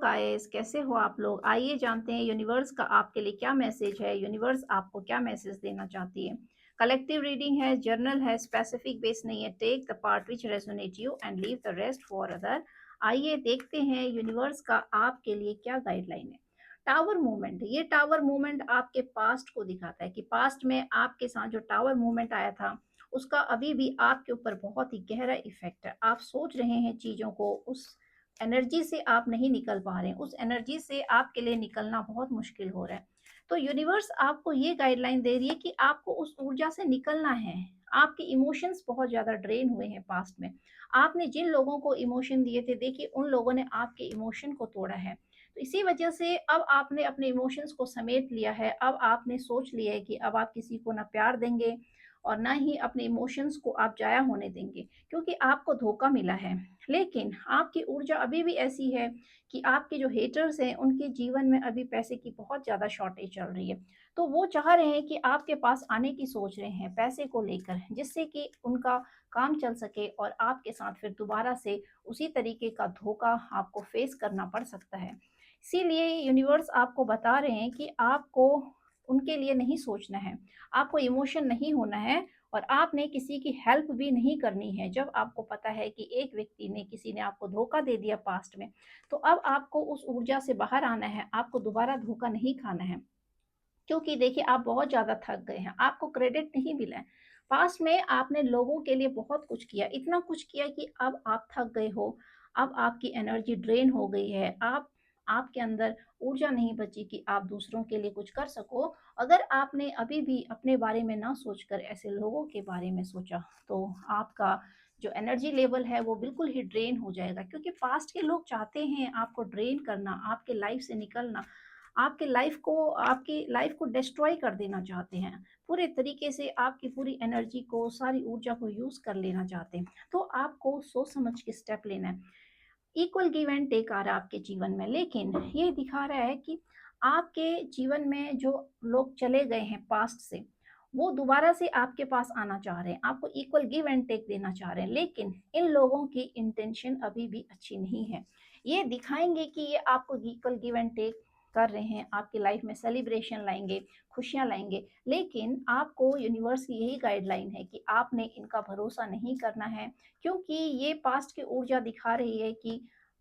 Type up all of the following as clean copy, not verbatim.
Guys, कैसे हो आप लोग? आइए जानते हैं यूनिवर्स का आपके लिए क्या मैसेज है, यूनिवर्स आपको क्या मैसेज देना चाहती है। कलेक्टिव रीडिंग है, जर्नल है, स्पेसिफिक बेस नहीं है। Take the part which resonate you and leave the rest for other. आइए देखते हैं यूनिवर्स का आपके लिए क्या गाइडलाइन है। टावर मूवमेंट, ये टावर मूवमेंट आपके पास्ट को दिखाता है कि पास्ट में आपके साथ जो टावर मूवमेंट आया था उसका अभी भी आपके ऊपर बहुत ही गहरा इफेक्ट है। आप सोच रहे हैं चीजों को, उस एनर्जी से आप नहीं निकल पा रहे हैं, उस एनर्जी से आपके लिए निकलना बहुत मुश्किल हो रहा है। तो यूनिवर्स आपको ये गाइडलाइन दे रही है कि आपको उस ऊर्जा से निकलना है। आपके इमोशंस बहुत ज़्यादा ड्रेन हुए हैं पास्ट में। आपने जिन लोगों को इमोशन दिए थे, देखिए उन लोगों ने आपके इमोशन को तोड़ा है। तो इसी वजह से अब आपने अपने इमोशंस को समेट लिया है। अब आपने सोच लिया है कि अब आप किसी को ना प्यार देंगे और ना ही अपने इमोशंस को आप जाया होने देंगे, क्योंकि आपको धोखा मिला है। लेकिन आपकी ऊर्जा अभी भी ऐसी है कि आपके जो हेटर्स हैं उनके जीवन में अभी पैसे की बहुत ज़्यादा शॉर्टेज चल रही है। तो वो चाह रहे हैं कि आपके पास आने की सोच रहे हैं पैसे को लेकर, जिससे कि उनका काम चल सके और आपके साथ फिर दोबारा से उसी तरीके का धोखा आपको फेस करना पड़ सकता है। इसीलिए यूनिवर्स आपको बता रहे हैं कि आपको उनके लिए नहीं सोचना है, आपको इमोशन नहीं होना है और आपने किसी की हेल्प भी नहीं करनी है। जब आपको पता है कि एक व्यक्ति ने, किसी ने आपको धोखा दे दिया पास्ट में, तो अब आपको उस ऊर्जा से बाहर आना है, आपको दोबारा धोखा नहीं खाना है। क्योंकि देखिए आप बहुत ज़्यादा थक गए हैं, आपको क्रेडिट नहीं मिला है। पास्ट में आपने लोगों के लिए बहुत कुछ किया, इतना कुछ किया कि अब आप थक गए हो, अब आपकी एनर्जी ड्रेन हो गई है, आपके अंदर ऊर्जा नहीं बची कि आप दूसरों के लिए कुछ कर सको। अगर आपने अभी भी अपने बारे में ना सोचकर ऐसे लोगों के बारे में सोचा, तो आपका जो एनर्जी लेवल है वो बिल्कुल ही ड्रेन हो जाएगा, क्योंकि पास्ट के लोग चाहते हैं आपको ड्रेन करना, आपके लाइफ से निकलना, आपकी लाइफ को डिस्ट्रॉय कर देना चाहते हैं। पूरे तरीके से आपकी पूरी एनर्जी को, सारी ऊर्जा को यूज कर लेना चाहते हैं। तो आपको सोच समझ के स्टेप लेना है। इक्वल गिव एंड टेक आ रहा है आपके जीवन में, लेकिन ये दिखा रहा है कि आपके जीवन में जो लोग चले गए हैं पास्ट से, वो दोबारा से आपके पास आना चाह रहे हैं, आपको इक्वल गिव एंड टेक देना चाह रहे हैं। लेकिन इन लोगों की इंटेंशन अभी भी अच्छी नहीं है। ये दिखाएंगे कि ये आपको इक्वल गिव एंड टेक कर रहे हैं, आपकी लाइफ में सेलिब्रेशन लाएंगे, खुशियां लाएंगे। लेकिन आपको यूनिवर्स की यही गाइडलाइन है कि आपने इनका भरोसा नहीं करना है, क्योंकि ये पास्ट की ऊर्जा दिखा रही है कि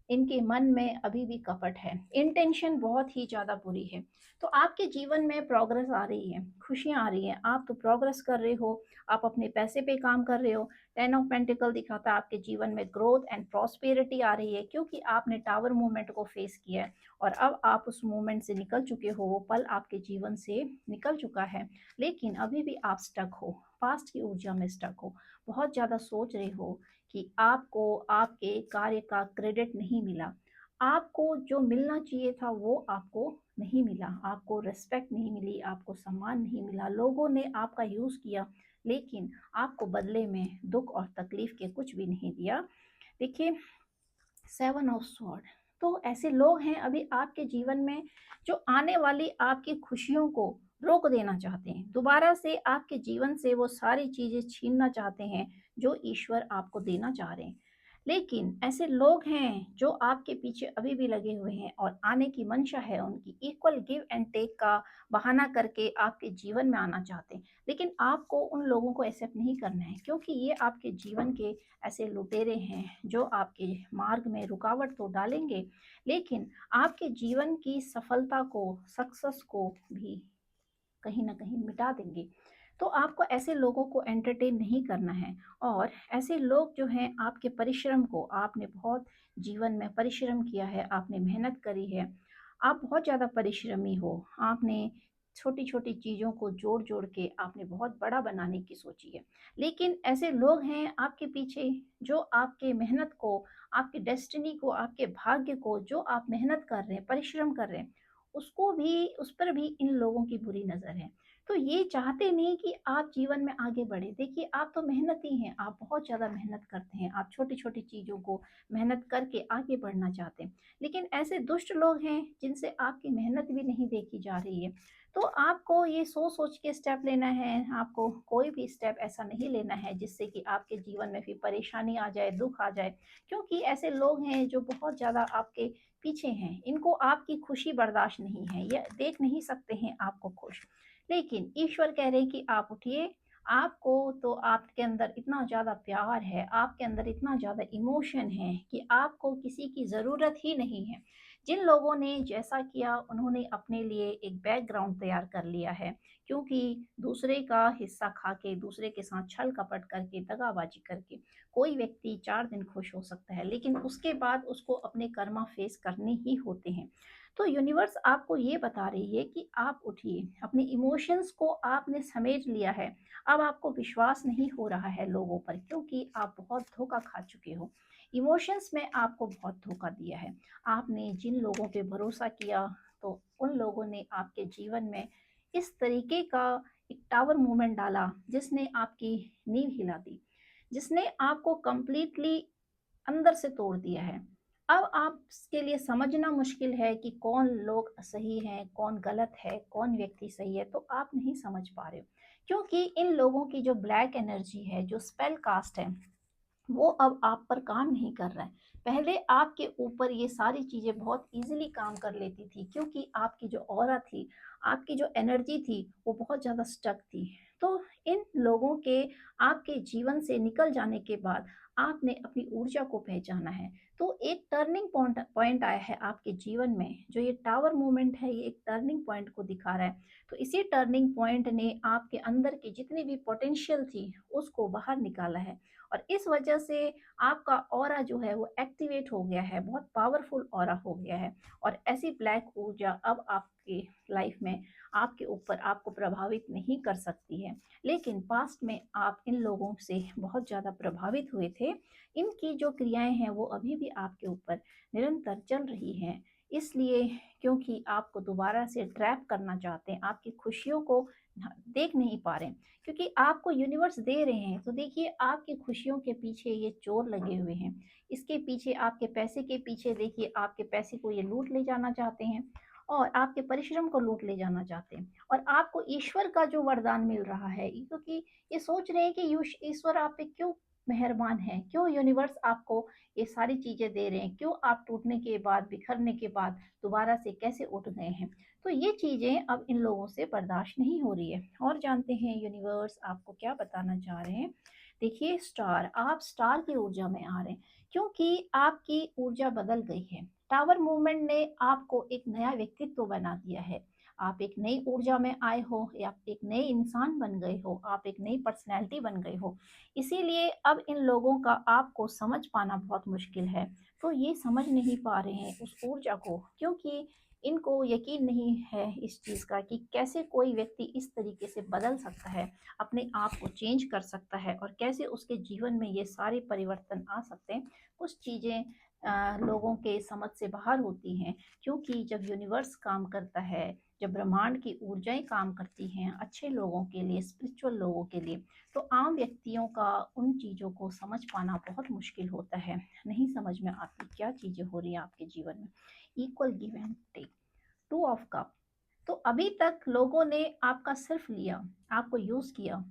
इनके मन में अभी भी कपट है, इंटेंशन बहुत ही ज़्यादा बुरी है। तो आपके जीवन में प्रोग्रेस आ रही है, खुशियाँ आ रही हैं, आप तो प्रोग्रेस कर रहे हो, आप अपने पैसे पे काम कर रहे हो। 10 ऑफ पेंटिकल दिखाता है आपके जीवन में ग्रोथ एंड प्रॉस्पेरिटी आ रही है, क्योंकि आपने टावर मूवमेंट को फेस किया है और अब आप उस मूवमेंट से निकल चुके हो, वो पल आपके जीवन से निकल चुका है। लेकिन अभी भी आप स्टक हो, पास्ट की ऊर्जा में स्टक हो, बहुत ज़्यादा सोच रहे हो कि आपको आपके कार्य का क्रेडिट नहीं मिला, आपको जो मिलना चाहिए था वो आपको नहीं मिला, आपको रिस्पेक्ट नहीं मिली, आपको सम्मान नहीं मिला, लोगों ने आपका यूज़ किया, लेकिन आपको बदले में दुख और तकलीफ के कुछ भी नहीं दिया। देखिए, 7 ऑफ स्वॉर्ड, तो ऐसे लोग हैं अभी आपके जीवन में जो आने वाली आपकी खुशियों को रोक देना चाहते हैं, दोबारा से आपके जीवन से वो सारी चीजें छीनना चाहते हैं जो ईश्वर आपको देना चाह रहे हैं। लेकिन ऐसे लोग हैं जो आपके पीछे अभी भी लगे हुए हैं और आने की मंशा है उनकी, इक्वल गिव एंड टेक का बहाना करके आपके जीवन में आना चाहते हैं। लेकिन आपको उन लोगों को एक्सेप्ट नहीं करना है, क्योंकि ये आपके जीवन के ऐसे लुटेरे हैं जो आपके मार्ग में रुकावट तो डालेंगे, लेकिन आपके जीवन की सफलता को, सक्सेस को भी कहीं ना कहीं मिटा देंगे। तो आपको ऐसे लोगों को एंटरटेन नहीं करना है। और ऐसे लोग जो हैं आपके परिश्रम को, आपने बहुत जीवन में परिश्रम किया है, आपने मेहनत करी है, आप बहुत ज़्यादा परिश्रमी हो, आपने छोटी छोटी चीज़ों को जोड़ जोड़ के आपने बहुत बड़ा बनाने की सोची है। लेकिन ऐसे लोग हैं आपके पीछे जो आपके मेहनत को, आपकी डेस्टिनी को, आपके भाग्य को, जो आप मेहनत कर रहे हैं, परिश्रम कर रहे हैं, उसको भी, उस पर भी इन लोगों की बुरी नज़र है। तो ये चाहते नहीं कि आप जीवन में आगे बढ़े। देखिए, आप तो मेहनती हैं, आप बहुत ज़्यादा मेहनत करते हैं, आप छोटी छोटी चीज़ों को मेहनत करके आगे बढ़ना चाहते हैं। लेकिन ऐसे दुष्ट लोग हैं जिनसे आपकी मेहनत भी नहीं देखी जा रही है। तो आपको ये सोच सोच के स्टेप लेना है, आपको कोई भी स्टेप ऐसा नहीं लेना है जिससे कि आपके जीवन में फिर परेशानी आ जाए, दुख आ जाए। क्योंकि ऐसे लोग हैं जो बहुत ज़्यादा आपके पीछे हैं, इनको आपकी खुशी बर्दाश्त नहीं है, ये देख नहीं सकते हैं आपको खुश। लेकिन ईश्वर कह रहे हैं कि आप उठिए, आपको तो आपके अंदर इतना ज़्यादा प्यार है, आपके अंदर इतना ज़्यादा इमोशन है कि आपको किसी की ज़रूरत ही नहीं है। जिन लोगों ने जैसा किया उन्होंने अपने लिए एक बैकग्राउंड तैयार कर लिया है, क्योंकि दूसरे का हिस्सा खा के, दूसरे के साथ छल कपट करके, दगाबाजी करके कोई व्यक्ति 4 दिन खुश हो सकता है, लेकिन उसके बाद उसको अपने कर्मा फेस करने ही होते हैं। तो यूनिवर्स आपको ये बता रही है कि आप उठिए, अपने इमोशंस को आपने समेट लिया है। अब आपको विश्वास नहीं हो रहा है लोगों पर, क्योंकि आप बहुत धोखा खा चुके हो। इमोशंस में आपको बहुत धोखा दिया है। आपने जिन लोगों पे भरोसा किया, तो उन लोगों ने आपके जीवन में इस तरीके का एक टावर मूवमेंट डाला जिसने आपकी नींव हिला दी, जिसने आपको कंप्लीटली अंदर से तोड़ दिया है। अब आपके लिए समझना मुश्किल है कि कौन लोग सही हैं, कौन गलत है, कौन व्यक्ति सही है, तो आप नहीं समझ पा रहे हो, क्योंकि इन लोगों की जो ब्लैक एनर्जी है, जो स्पेल कास्ट है, वो अब आप पर काम नहीं कर रहा है। पहले आपके ऊपर ये सारी चीज़ें बहुत ईज़िली काम कर लेती थी, क्योंकि आपकी जो ऑरा थी, आपकी जो एनर्जी थी, वो बहुत ज़्यादा स्टक थी। तो इन लोगों के आपके जीवन से निकल जाने के बाद आपने अपनी ऊर्जा को पहचाना है। तो एक टर्निंग पॉइंट आया है आपके जीवन में, जो ये टावर मूवमेंट है, ये एक टर्निंग पॉइंट को दिखा रहा है। तो इसी टर्निंग पॉइंट ने आपके अंदर की जितनी भी पोटेंशियल थी, उसको बाहर निकाला है। और इस वजह से आपका ऑरा जो है वो एक्टिवेट हो गया है, बहुत पावरफुल ऑरा हो गया है। और ऐसी ब्लैक ऊर्जा अब आपकी लाइफ में, आपके ऊपर, आपको प्रभावित नहीं कर सकती है। लेकिन पास्ट में आप इन लोगों से बहुत ज़्यादा प्रभावित हुए थे। इनकी जो क्रियाएं हैं वो अभी भी आपके ऊपर निरंतर चल रही हैं। इसलिए, क्योंकि आपको दोबारा से ट्रैप करना चाहते हैं, आपकी खुशियों को देख नहीं पा रहे हैं, क्योंकि आपको यूनिवर्स दे रहे हैं। तो देखिए, आपकी खुशियों के पीछे ये चोर लगे हुए हैं, इसके पीछे, आपके पैसे के पीछे देखिए, आपके पैसे को ये लूट ले जाना चाहते हैं, और आपके परिश्रम को लूट ले जाना चाहते हैं। और आपको ईश्वर का जो वरदान मिल रहा है, क्योंकि ये सोच रहे हैं कि ईश्वर आप पे क्यों मेहरबान है, क्यों यूनिवर्स आपको ये सारी चीजें दे रहे हैं, क्यों आप टूटने के बाद, बिखरने के बाद दोबारा से कैसे उठ गए हैं। तो ये चीजें अब इन लोगों से बर्दाश्त नहीं हो रही है। और जानते हैं यूनिवर्स आपको क्या बताना चाह रहे हैं? देखिए, स्टार, आप स्टार की ऊर्जा में आ रहे हैं, क्योंकि आपकी ऊर्जा बदल गई है। टावर मूवमेंट ने आपको एक नया व्यक्तित्व बना दिया है। आप एक नई ऊर्जा में आए हो, या एक नए इंसान बन गए हो, आप एक नई पर्सनैलिटी बन गए हो। इसीलिए अब इन लोगों का आपको समझ पाना बहुत मुश्किल है। तो ये समझ नहीं पा रहे हैं उस ऊर्जा को, क्योंकि इनको यकीन नहीं है इस चीज़ का कि कैसे कोई व्यक्ति इस तरीके से बदल सकता है, अपने आप को चेंज कर सकता है, और कैसे उसके जीवन में ये सारे परिवर्तन आ सकते हैं। कुछ चीज़ें लोगों के समझ से बाहर होती हैं, क्योंकि जब यूनिवर्स काम करता है, जब ब्रह्मांड की ऊर्जाएं काम करती हैं अच्छे लोगों के लिए, स्पिरिचुअल लोगों के लिए, तो आम व्यक्तियों का उन चीज़ों को समझ पाना बहुत मुश्किल होता है। नहीं समझ में आती क्या चीज़ें हो रही हैं आपके जीवन में। Equal give and take, two of cup. तो अभी तक लोगों ने आपका सिर्फ लिया, आपको यूज किया।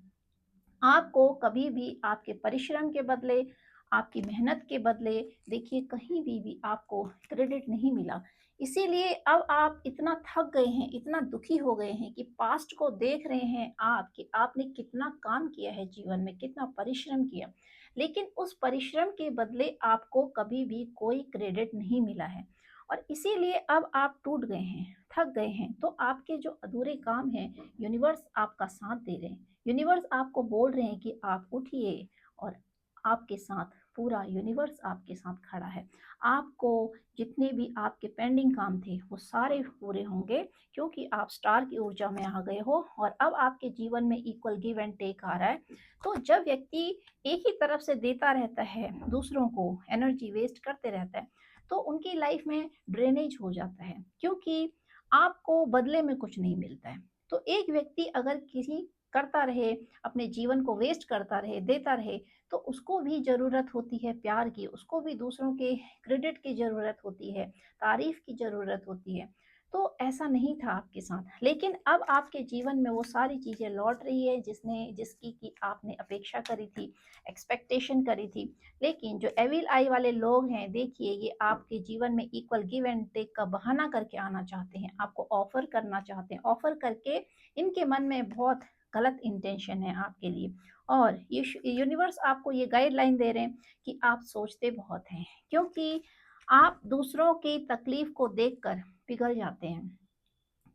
आपको कभी भी आपके परिश्रम के बदले, आपकी मेहनत के बदले, देखिए, कहीं भी आपको क्रेडिट नहीं मिला। इसीलिए अब आप इतना थक गए हैं, इतना दुखी हो गए हैं कि पास्ट को देख रहे हैं आप कि आपने कितना काम किया है जीवन में, कितना परिश्रम किया, लेकिन उस परिश्रम के बदले आपको कभी भी कोई क्रेडिट नहीं मिला है। और इसीलिए अब आप टूट गए हैं, थक गए हैं। तो आपके जो अधूरे काम हैं, यूनिवर्स आपका साथ दे रहे हैं। यूनिवर्स आपको बोल रहे हैं कि आप उठिए, और आपके साथ पूरा यूनिवर्स आपके साथ खड़ा है। आपको जितने भी आपके पेंडिंग काम थे वो सारे पूरे होंगे, क्योंकि आप स्टार की ऊर्जा में आ गए हो, और अब आपके जीवन में इक्वल गिव एंड टेक आ रहा है। तो जब व्यक्ति एक ही तरफ से देता रहता है, दूसरों को एनर्जी वेस्ट करते रहता है, तो उनकी लाइफ में ड्रेनेज हो जाता है, क्योंकि आपको बदले में कुछ नहीं मिलता है। तो एक व्यक्ति अगर किसी करता रहे, अपने जीवन को वेस्ट करता रहे, देता रहे, तो उसको भी ज़रूरत होती है प्यार की, उसको भी दूसरों के क्रेडिट की ज़रूरत होती है, तारीफ की ज़रूरत होती है। तो ऐसा नहीं था आपके साथ, लेकिन अब आपके जीवन में वो सारी चीज़ें लौट रही है जिसकी कि आपने अपेक्षा करी थी, एक्सपेक्टेशन करी थी। लेकिन जो एविल आई वाले लोग हैं, देखिए ये आपके जीवन में इक्वल गिव एंड टेक का बहाना करके आना चाहते हैं, आपको ऑफर करना चाहते हैं। ऑफर करके इनके मन में बहुत गलत इंटेंशन है आपके लिए, और ये यूनिवर्स आपको ये गाइडलाइन दे रहे हैं कि आप सोचते बहुत हैं, क्योंकि आप दूसरों की तकलीफ को देखकर पिघल जाते हैं।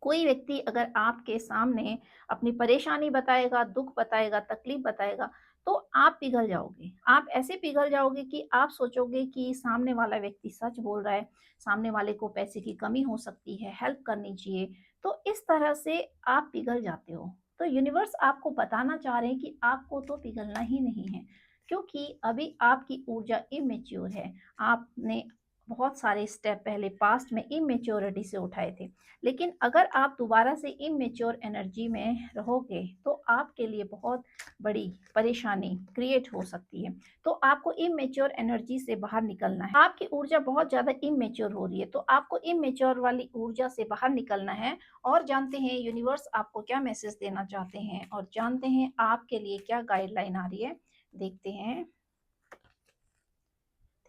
कोई व्यक्ति अगर आपके सामने अपनी परेशानी बताएगा, दुख बताएगा, तकलीफ बताएगा, तो आप पिघल जाओगे। आप ऐसे पिघल जाओगे कि आप सोचोगे कि सामने वाला व्यक्ति सच बोल रहा है, सामने वाले को पैसे की कमी हो सकती है, हेल्प करनी चाहिए। तो इस तरह से आप पिघल जाते हो। तो यूनिवर्स आपको बताना चाह रहे हैं कि आपको तो पिघलना ही नहीं है, क्योंकि अभी आपकी ऊर्जा इमेच्योर है। आपने बहुत सारे स्टेप पहले पास्ट में इमेच्योरिटी से उठाए थे, लेकिन अगर आप दोबारा से इमेच्योर एनर्जी में रहोगे तो आपके लिए बहुत बड़ी परेशानी क्रिएट हो सकती है। तो आपको इमेच्योर एनर्जी से बाहर निकलना है। आपकी ऊर्जा बहुत ज़्यादा इमेच्योर हो रही है, तो आपको इमेच्योर वाली ऊर्जा से बाहर निकलना है। और जानते हैं यूनिवर्स आपको क्या मैसेज देना चाहते हैं, और जानते हैं आपके लिए क्या गाइडलाइन आ रही है। देखते हैं।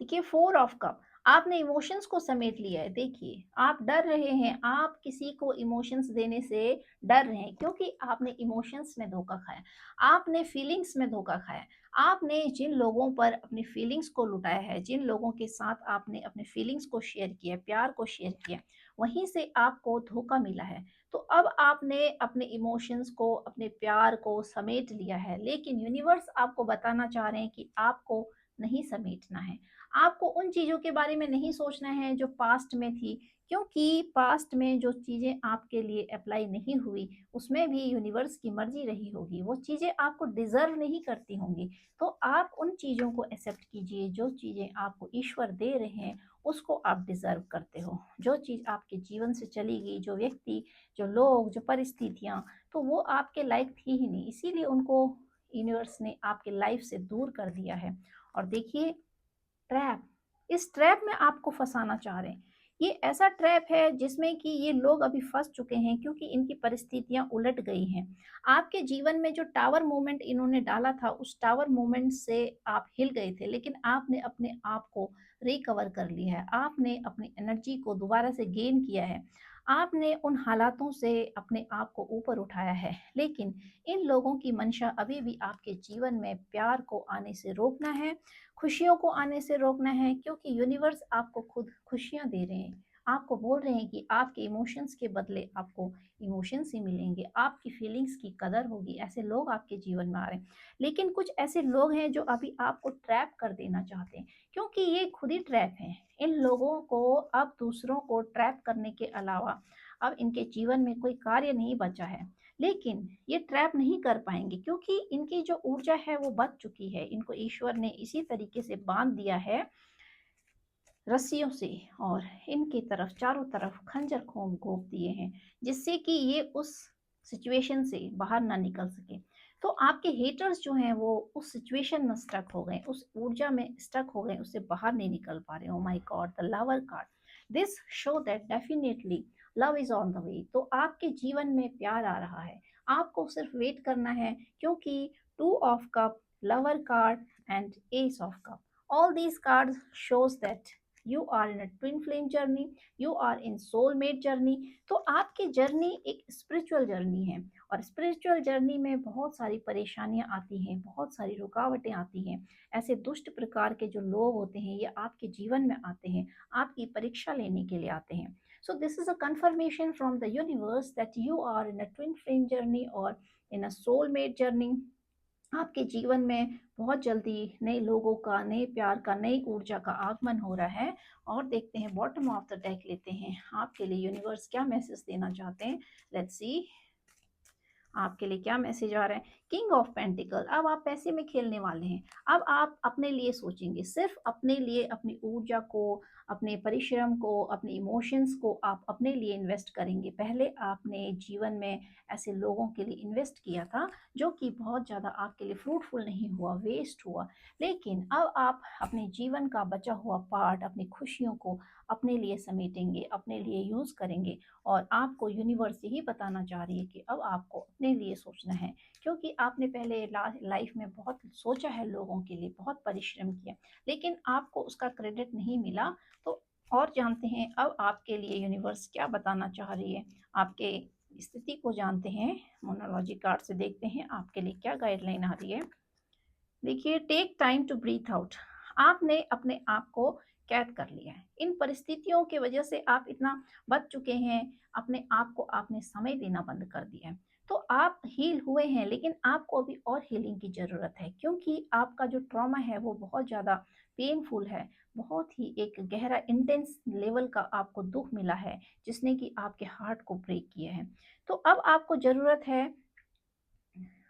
देखिए, 4 ऑफ कप, आपने इमोशंस को समेट लिया है। देखिए, आप डर रहे हैं, आप किसी को इमोशंस देने से डर रहे हैं, क्योंकि आपने इमोशंस में धोखा खाया, आपने फीलिंग्स में धोखा खाया। आपने जिन लोगों पर अपनी फीलिंग्स को लुटाया है, जिन लोगों के साथ आपने अपने फीलिंग्स को शेयर किया, प्यार को शेयर किया, वहीं से आपको धोखा मिला है। तो अब आपने अपने इमोशंस को, अपने प्यार को समेट लिया है, लेकिन यूनिवर्स आपको बताना चाह रहे हैं कि आपको नहीं समेटना है। आपको उन चीज़ों के बारे में नहीं सोचना है जो पास्ट में थी, क्योंकि पास्ट में जो चीज़ें आपके लिए अप्लाई नहीं हुई, उसमें भी यूनिवर्स की मर्जी रही होगी, वो चीज़ें आपको डिज़र्व नहीं करती होंगी। तो आप उन चीज़ों को एक्सेप्ट कीजिए, जो चीज़ें आपको ईश्वर दे रहे हैं उसको आप डिज़र्व करते हो। जो चीज़ आपके जीवन से चली गई, जो व्यक्ति, जो लोग, जो परिस्थितियाँ, तो वो आपके लायक थी ही नहीं, इसीलिए उनको यूनिवर्स ने आपके लाइफ से दूर कर दिया है। और देखिए, ट्रैप, इस ट्रैप में आपको फंसाना चाह रहे हैं। ये ऐसा ट्रैप है जिसमें कि ये लोग अभी फंस चुके हैं, क्योंकि इनकी परिस्थितियां उलट गई हैं। आपके जीवन में जो टावर मूवमेंट इन्होंने डाला था, उस टावर मूवमेंट से आप हिल गए थे, लेकिन आपने अपने आप को रिकवर कर लिया है, आपने अपनी एनर्जी को दोबारा से गेन किया है, आपने उन हालातों से अपने आप को ऊपर उठाया है। लेकिन इन लोगों की मंशा अभी भी आपके जीवन में प्यार को आने से रोकना है, खुशियों को आने से रोकना है, क्योंकि यूनिवर्स आपको खुद खुशियां दे रहे हैं। आपको बोल रहे हैं कि आपके इमोशंस के बदले आपको इमोशंस ही मिलेंगे, आपकी फीलिंग्स की कदर होगी। ऐसे लोग आपके जीवन में आ रहे हैं, लेकिन कुछ ऐसे लोग हैं जो अभी आपको ट्रैप कर देना चाहते हैं, क्योंकि ये खुद ही ट्रैप हैं। इन लोगों को अब दूसरों को ट्रैप करने के अलावा अब इनके जीवन में कोई कार्य नहीं बचा है। लेकिन ये ट्रैप नहीं कर पाएंगे, क्योंकि इनकी जो ऊर्जा है वो बच चुकी है। इनको ईश्वर ने इसी तरीके से बांध दिया है रस्सियों से, और इनकी तरफ चारों तरफ खंजर घोंप दिए हैं, जिससे कि ये उस सिचुएशन से बाहर ना निकल सके। तो आपके हेटर्स जो हैं वो उस सिचुएशन में स्टक हो गए, उस ऊर्जा में स्टक हो गए, उससे बाहर नहीं निकल पा रहे। Oh my God, the lover card, this show that definitely love is on the way. तो आपके जीवन में प्यार आ रहा है, आपको सिर्फ वेट करना है, क्योंकि 2 of cup, lover card and S of cup, all these cards shows that you are in a twin flame journey, you are in soulmate journey। तो आपकी जर्नी एक स्पिरिचुअल जर्नी है, और स्पिरिचुअल जर्नी में बहुत सारी परेशानियां आती हैं, बहुत सारी रुकावटें आती हैं। ऐसे दुष्ट प्रकार के जो लोग होते हैं ये आपके जीवन में आते हैं, आपकी परीक्षा लेने के लिए आते हैं। So this is a confirmation from the universe that you are in a twin flame journey or in a soulmate journey। आपके जीवन में बहुत जल्दी नए लोगों का, नए प्यार का, नई ऊर्जा का आगमन हो रहा है। और देखते हैं, बॉटम ऑफ द डेक लेते हैं, आपके लिए यूनिवर्स क्या मैसेज देना चाहते हैं। लेट्स सी आपके लिए क्या मैसेज आ रहा है। किंग ऑफ पेंटिकल, अब आप पैसे में खेलने वाले हैं। अब आप अपने लिए सोचेंगे, सिर्फ अपने लिए, अपनी ऊर्जा को, अपने परिश्रम को, अपने इमोशंस को आप अपने लिए इन्वेस्ट करेंगे। पहले आपने जीवन में ऐसे लोगों के लिए इन्वेस्ट किया था जो कि बहुत ज़्यादा आपके लिए फ्रूटफुल नहीं हुआ, वेस्ट हुआ। लेकिन अब आप अपने जीवन का बचा हुआ पार्ट, अपनी खुशियों को अपने लिए समेटेंगे, अपने लिए यूज़ करेंगे। और आपको यूनिवर्स यही बताना चाह रही है कि अब आपको अपने लिए सोचना है, क्योंकि आपने पहले लाइफ में बहुत सोचा है लोगों के लिए, बहुत परिश्रम किया, लेकिन आपको उसका क्रेडिट नहीं मिला। तो और जानते हैं अब आपके लिए यूनिवर्स क्या बताना चाह रही है, आपके स्थिति को जानते हैं, मोनोलॉजी कार्ड से देखते हैं आपके लिए क्या गाइडलाइन आ रही है। देखिए, take time to breathe out. आपने अपने आप को कैद कर लिया है, इन परिस्थितियों की वजह से आप इतना बच चुके हैं, अपने आप को आपने समय देना बंद कर दिया है। तो आप हील हुए हैं, लेकिन आपको अभी और हीलिंग की ज़रूरत है, क्योंकि आपका जो ट्रॉमा है वो बहुत ज़्यादा पेनफुल है, बहुत ही एक गहरा इंटेंस लेवल का आपको दुख मिला है, जिसने कि आपके हार्ट को ब्रेक किया है। तो अब आपको ज़रूरत है,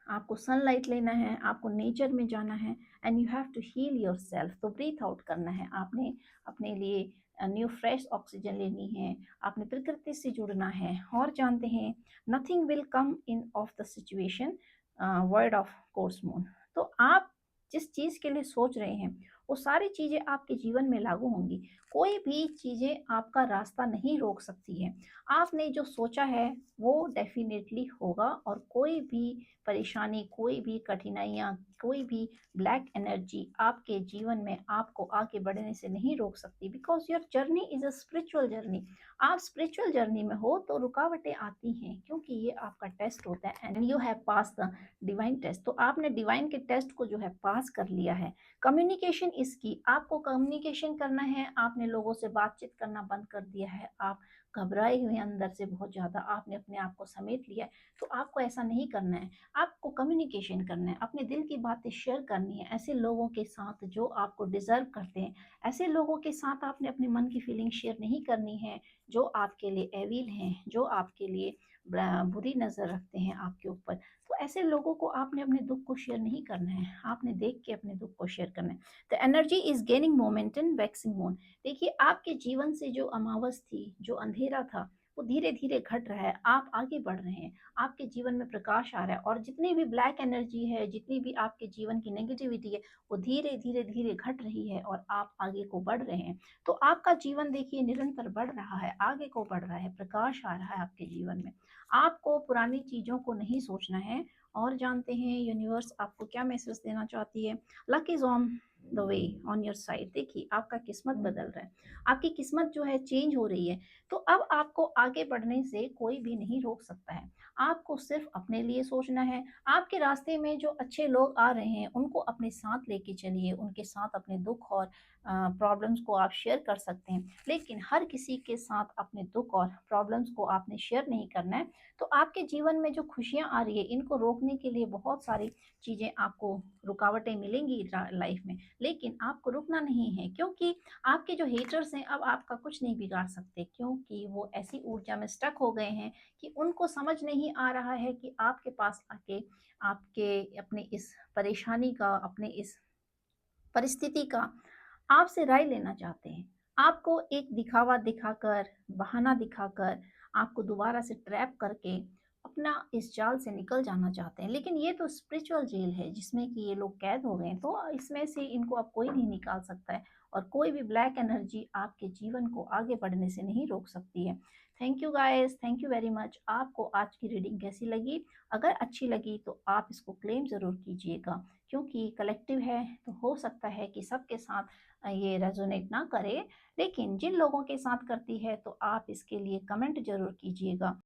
आपको सनलाइट लेना है, आपको नेचर में जाना है, and you have to heal yourself. तो ब्रीथ आउट करना है आपने, अपने लिए न्यू फ्रेश ऑक्सीजन लेनी है, आपने प्रकृति से जुड़ना है। और जानते हैं, nothing will come in of the situation, word of course moon. तो आप जिस चीज़ के लिए सोच रहे हैं वो सारी चीज़ें आपके जीवन में लागू होंगी। कोई भी चीज़ें आपका रास्ता नहीं रोक सकती है। आपने जो सोचा है वो डेफिनेटली होगा, और कोई भी परेशानी, कोई भी कठिनाइयाँ, कोई भी ब्लैक एनर्जी आपके जीवन में आपको आगे बढ़ने से नहीं रोक सकती, because your journey is a spiritual journey. आप स्पिरिचुअल जर्नी में हो तो रुकावटें आती हैं, क्योंकि ये आपका टेस्ट होता है, and you have pass the divine test. तो आपने डिवाइन के टेस्ट को जो है पास कर लिया है। कम्युनिकेशन इसकी, आपको कम्युनिकेशन करना है, आपने लोगों से बातचीत करना बंद कर दिया है, आप घबराए हुए अंदर से बहुत ज़्यादा, आपने अपने आप को समेट लिया है। तो आपको ऐसा नहीं करना है, आपको कम्युनिकेशन करना है, अपने दिल की बातें शेयर करनी है ऐसे लोगों के साथ जो आपको डिज़र्व करते हैं। ऐसे लोगों के साथ आपने अपने मन की फीलिंग शेयर नहीं करनी है जो आपके लिए एविल हैं, जो आपके लिए बुरी नज़र रखते हैं आपके ऊपर। तो ऐसे लोगों को आपने अपने दुख को शेयर नहीं करना है, आपने देख के अपने दुख को शेयर करना है। The energy is gaining momentum, waxing moon. देखिए, आपके जीवन से जो अमावस थी, जो अंधेरा था, वो धीरे धीरे घट रहा है, आप आगे बढ़ रहे हैं, आपके जीवन में प्रकाश आ रहा है, और जितनी भी ब्लैक एनर्जी है, जितनी भी आपके जीवन की नेगेटिविटी है, वो धीरे धीरे धीरे घट रही है, और आप आगे को बढ़ रहे हैं। तो आपका जीवन देखिए निरंतर बढ़ रहा है, आगे को बढ़ रहा है, प्रकाश आ रहा है आपके जीवन में। आपको पुरानी चीज़ों को नहीं सोचना है। और जानते हैं यूनिवर्स आपको क्या मैसेज देना चाहती है। Luck is on the way, on your side. देखिए, आपका किस्मत बदल रहा है, आपकी किस्मत जो है चेंज हो रही है। तो अब आपको आगे बढ़ने से कोई भी नहीं रोक सकता है, आपको सिर्फ अपने लिए सोचना है। आपके रास्ते में जो अच्छे लोग आ रहे हैं उनको अपने साथ लेके चलिए, उनके साथ अपने दुख और प्रॉब्लम्स को आप शेयर कर सकते हैं, लेकिन हर किसी के साथ अपने दुख और प्रॉब्लम्स को आपने शेयर नहीं करना है। तो आपके जीवन में जो खुशियाँ आ रही है, इनको रोकने के लिए बहुत सारी चीज़ें आपको, रुकावटें मिलेंगी लाइफ में, लेकिन आपको रुकना नहीं है, क्योंकि आपके जो हेटर्स हैं अब आपका कुछ नहीं बिगाड़ सकते, क्योंकि वो ऐसी ऊर्जा में स्टक हो गए हैं कि उनको समझ नहीं आ रहा है कि आपके पास आके आपके अपने इस परेशानी का, अपने इस परिस्थिति का आपसे राय लेना चाहते हैं। आपको एक दिखावा दिखाकर, बहाना दिखाकर, आपको दोबारा से ट्रैप करके अपना इस जाल से निकल जाना चाहते हैं। लेकिन ये तो स्पिरिचुअल जेल है जिसमें कि ये लोग कैद हो गए हैं, तो इसमें से इनको अब कोई नहीं निकाल सकता है, और कोई भी ब्लैक एनर्जी आपके जीवन को आगे बढ़ने से नहीं रोक सकती है। Thank you guys, thank you very much. आपको आज की रीडिंग कैसी लगी? अगर अच्छी लगी तो आप इसको क्लेम ज़रूर कीजिएगा, क्योंकि कलेक्टिव है तो हो सकता है कि सबके साथ ये रेजोनेट ना करे, लेकिन जिन लोगों के साथ करती है तो आप इसके लिए कमेंट ज़रूर कीजिएगा।